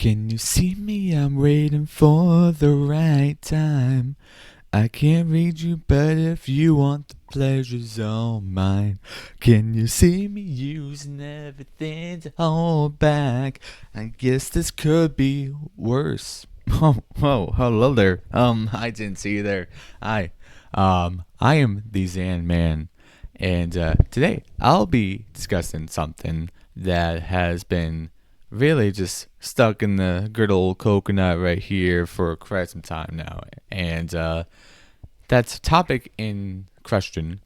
Can you see me? I'm waiting for the right time. I can't read you, but if you want, the pleasure's all mine. Can you see me using everything to hold back? I guess this could be worse. Oh, hello there. I didn't see you there. Hi. I am the Zan Man, and today I'll be discussing something that has been really just stuck in the good old coconut right here for quite some time now, and that topic in question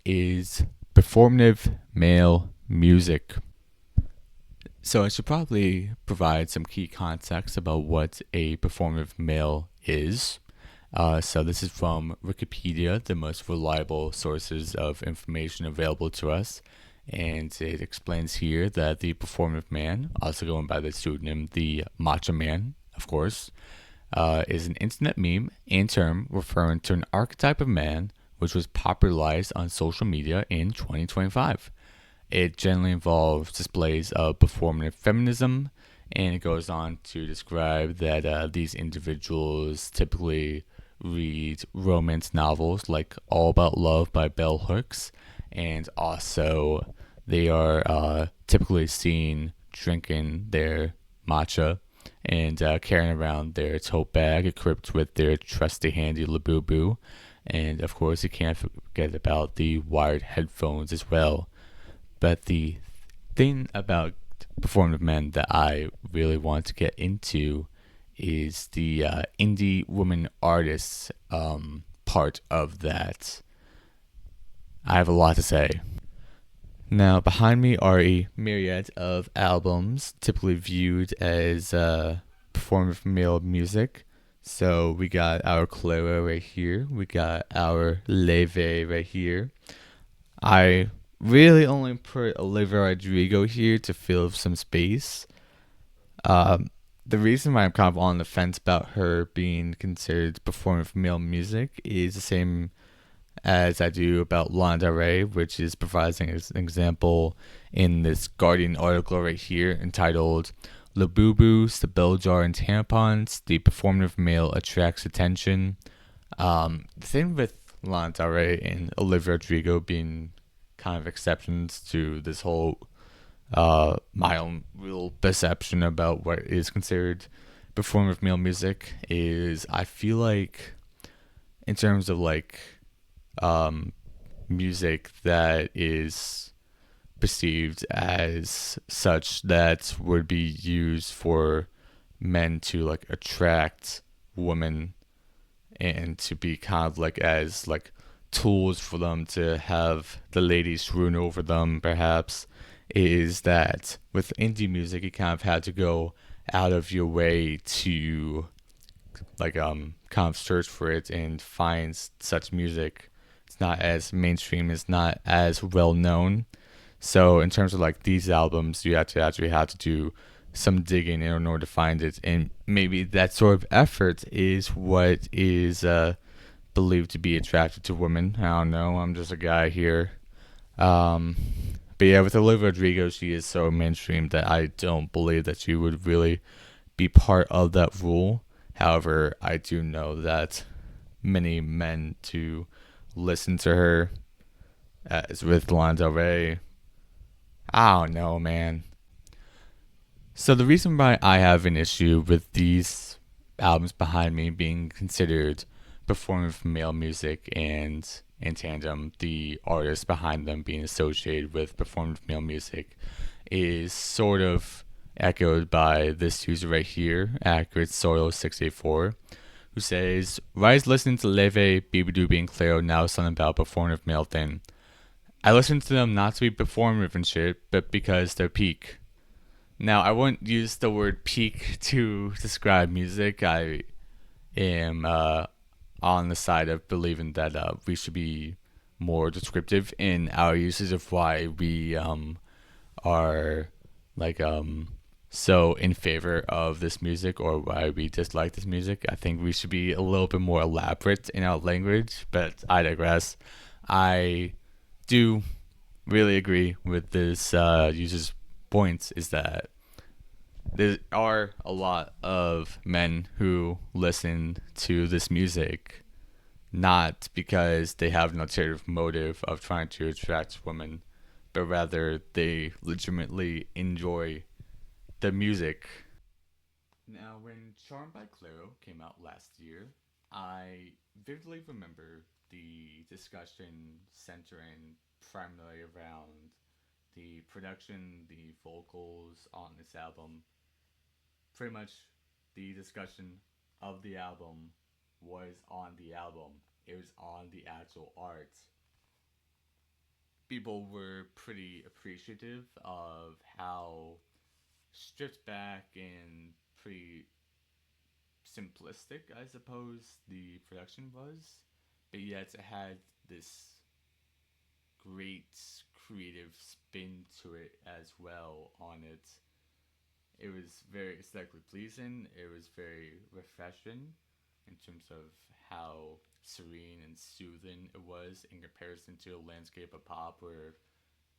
is performative male music. So I should probably provide some key context about what a performative male is. So this is from Wikipedia, the most reliable sources of information available to us. And it explains here that the performative man, also going by the pseudonym the Macho Man, of course, is an internet meme and term referring to an archetype of man which was popularized on social media in 2025. It generally involves displays of performative feminism, and it goes on to describe that these individuals typically read romance novels like All About Love by Bell Hooks, and also they are typically seen drinking their matcha and carrying around their tote bag equipped with their trusty handy Labubu. And of course, you can't forget about the wired headphones as well. But the thing about performative men that I really want to get into is the indie woman artists part of that. I have a lot to say. Now, behind me are a myriad of albums, typically viewed as performative male music. So we got our Clara right here. We got our Leve right here. I really only put Olivia Rodrigo here to fill some space. The reason why I'm kind of on the fence about her being considered performative male music is the same as I do about Lana Del Rey, which is providing as an example in this Guardian article right here entitled Labubu, the Bell Jar, and Tampons, the performative male attracts attention. The thing with Lana Del Rey and Olivia Rodrigo being kind of exceptions to this whole my own real perception about what is considered performative male music is I feel like in terms of like music that is perceived as such that would be used for men to like attract women and to be kind of like as like tools for them to have the ladies ruin over them perhaps, is that with indie music you kind of had to go out of your way to like kind of search for it and find such music. It's not as mainstream, it's not as well known. So in terms of like these albums, you have to actually have to do some digging in order to find it, and maybe that sort of effort is what is believed to be attracted to women. I don't know. I'm just a guy here. But yeah, with Olivia Rodrigo, she is so mainstream that I don't believe that she would really be part of that rule. However, I do know that many men to listen to her, as with Lana Del Rey. I don't know, man. So the reason why I have an issue with these albums behind me being considered performative male music and in tandem the artists behind them being associated with performative male music is sort of echoed by this user right here, Accurate Soil 684, who says, Rise listening to Leve, Bibidoobie, and Claro now something about performative male thing. I listen to them not to be performative and shit, but because they're peak. Now, I wouldn't use the word peak to describe music. I am on the side of believing that we should be more descriptive in our uses of why we are like so in favor of this music or why we dislike this music. I think we should be a little bit more elaborate in our language, but I digress. I do really agree with this user's points is that There are a lot of men who listen to this music not because they have an ulterior motive of trying to attract women, but rather they legitimately enjoy the music. Now, when Charmed by Clairo came out last year, I vividly remember the discussion centering primarily around the production, the vocals on this album. Pretty much the discussion of the album was on the album, it was on the actual art. People were pretty appreciative of how stripped back and pretty simplistic, I suppose, the production was, but yet it had this great creative spin to it as well on it. It was very aesthetically pleasing. It was very refreshing in terms of how serene and soothing it was in comparison to a landscape of pop where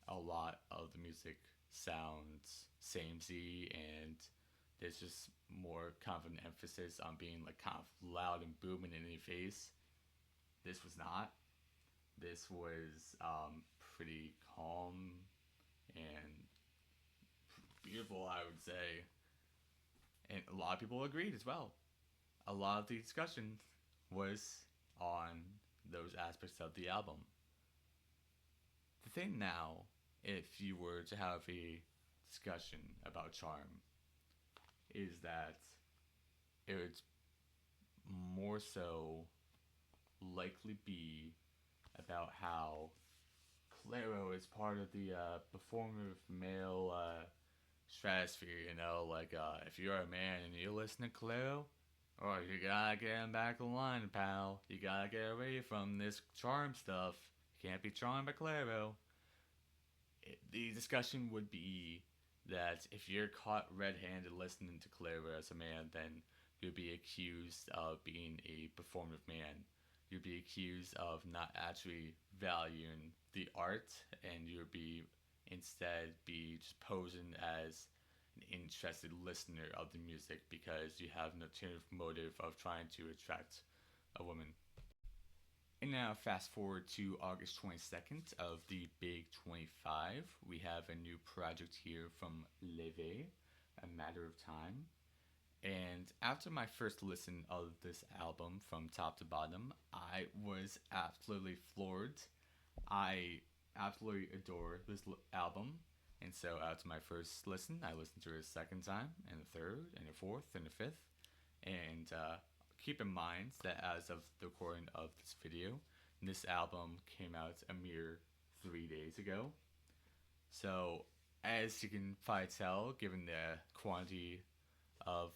a lot of the music sounds samey and there's just more kind of an emphasis on being like kind of loud and booming in your face. This was not. This was pretty calm and beautiful, I would say. And a lot of people agreed as well. A lot of the discussion was on those aspects of the album. The thing now, if you were to have a discussion about Charm, is that it would more so likely be about how Clairo is part of the performative male stratosphere. You know, like if you're a man and you listen to Clairo, or you gotta get him back in line, pal. You gotta get away from this charm stuff. You can't be charmed by Clairo. The discussion would be that if you're caught red-handed listening to Clairo as a man, then you'd be accused of being a performative man. You'd be accused of not actually valuing the art, and you'd be instead be just posing as an interested listener of the music because you have an alternative motive of trying to attract a woman. And now, fast forward to August 22nd of the Big 25. We have a new project here from Leve, A Matter of Time. And after my first listen of this album from top to bottom, I was absolutely floored. I absolutely adore this album. And so after my first listen, I listened to it a second time, and a third, and a fourth, and a fifth. And keep in mind that as of the recording of this video, this album came out a mere 3 days ago. So, as you can probably tell, given the quantity of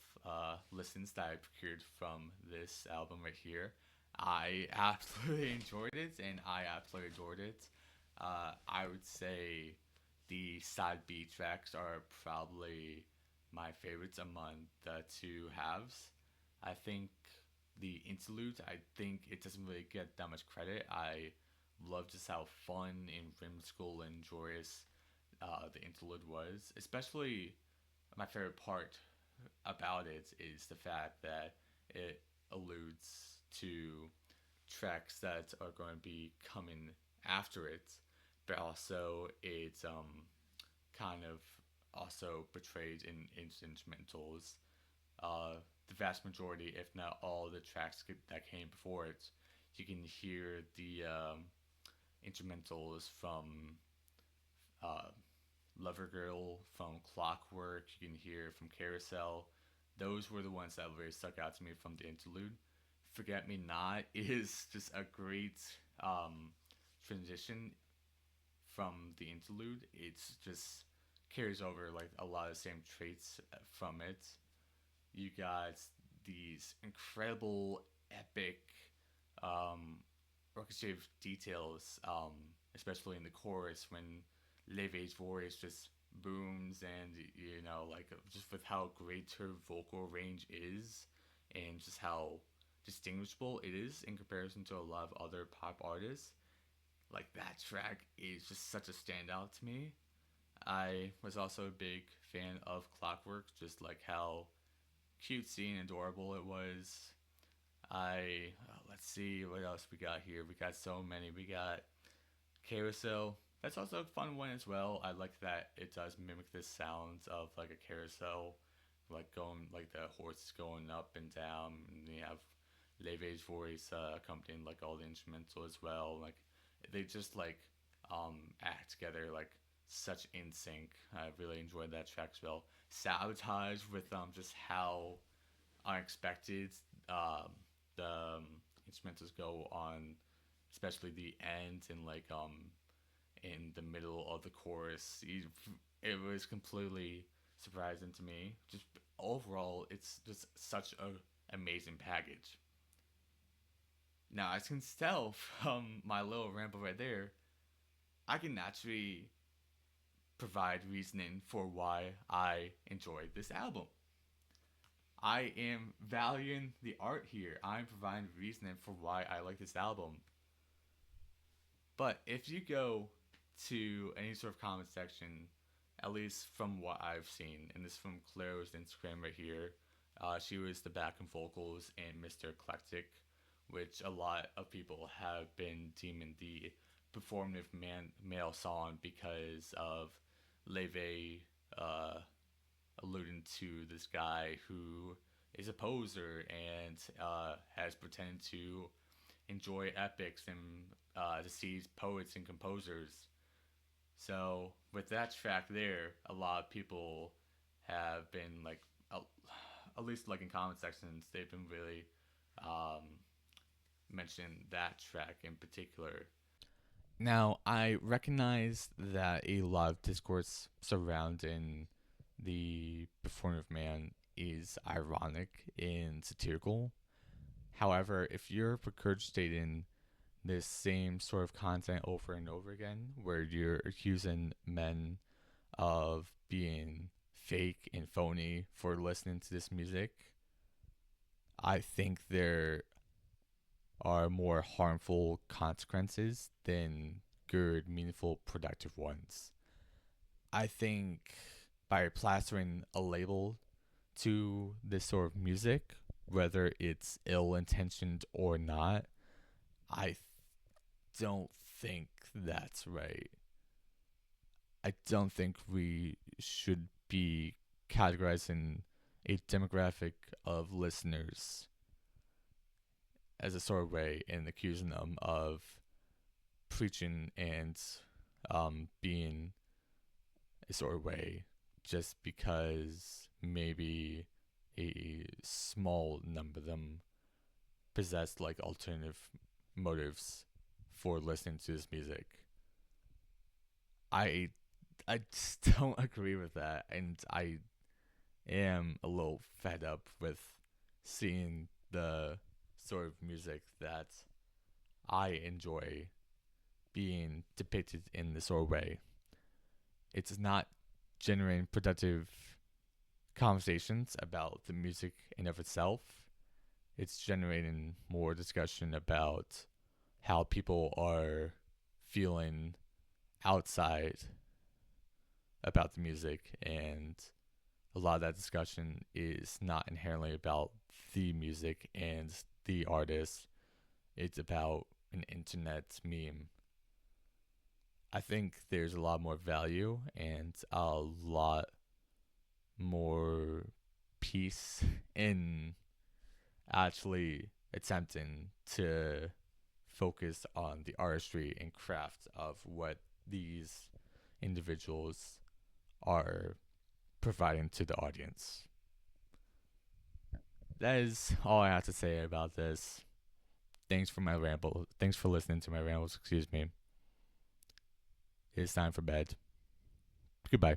listens that I procured from this album right here, I absolutely enjoyed it and I absolutely adored it. I would say the side B tracks are probably my favorites among the two halves. I think the interlude, I think it doesn't really get that much credit. I love just how fun and whimsical and joyous the interlude was. Especially my favorite part about it is the fact that it alludes to tracks that are going to be coming after it, but also it's kind of also portrayed in instrumentals. The vast majority, if not all, the tracks that came before it, you can hear the instrumentals from uh, Lover Girl, from Clockwork, you can hear from Carousel. Those were the ones that really stuck out to me from the interlude. Forget Me Not is just a great transition from the interlude. It's just carries over like a lot of the same traits from it. You got these incredible, epic, um, orchestrated details, especially in the chorus when Leve's voice just booms and you know like just with how great her vocal range is and just how distinguishable it is in comparison to a lot of other pop artists. Like that track is just such a standout to me. I was also a big fan of Clockwork, just like how cutesy and adorable it was. Let's see what else we got here. We got so many. We got Carousel. That's also a fun one as well. I like that it does mimic the sounds of like a carousel, like going like the horse going up and down, and you have Leve's voice accompanying like all the instrumental as well. Like they just like act together like such in sync. I really enjoyed that track as well. Sabotage with just how unexpected the instrumentals go on, especially the end and like in the middle of the chorus. It was completely surprising to me. Just overall, it's just such a amazing package. Now, as you can tell from my little ramble right there, I can actually provide reasoning for why I enjoyed this album. I am valuing the art here. I'm providing reasoning for why I like this album. But if you go to any sort of comment section, at least from what I've seen, and this is from Claire's Instagram right here, she was the backing vocals in Mr. Eclectic, which a lot of people have been deeming the male song because of Leve alluding to this guy who is a poser and has pretended to enjoy epics and to see poets and composers. So with that track there, a lot of people have been like, at least like in comment sections, they've been really mentioning that track in particular. Now, I recognize that a lot of discourse surrounding the performative man is ironic and satirical. However, if you're regurgitating this same sort of content over and over again, where you're accusing men of being fake and phony for listening to this music, I think there are more harmful consequences than good, meaningful, productive ones. I think by plastering a label to this sort of music, whether it's ill intentioned or not, I don't think that's right. I don't think we should be categorizing a demographic of listeners as a sort of way and accusing them of preaching and being a sort of way just because maybe a small number of them possess like alternative motives for listening to this music. I I just don't agree with that, and I am a little fed up with seeing the sort of music that I enjoy being depicted in this sort of way. It's not generating productive conversations about the music in of itself. It's generating more discussion about how people are feeling outside about the music, and a lot of that discussion is not inherently about the music and the artist. It's about an internet meme. I think there's a lot more value and a lot more peace in actually attempting to focus on the artistry and craft of what these individuals are providing to the audience. That is all I have to say about this. Thanks for my ramble. Thanks for listening to my rambles. Excuse me. It's time for bed. Goodbye.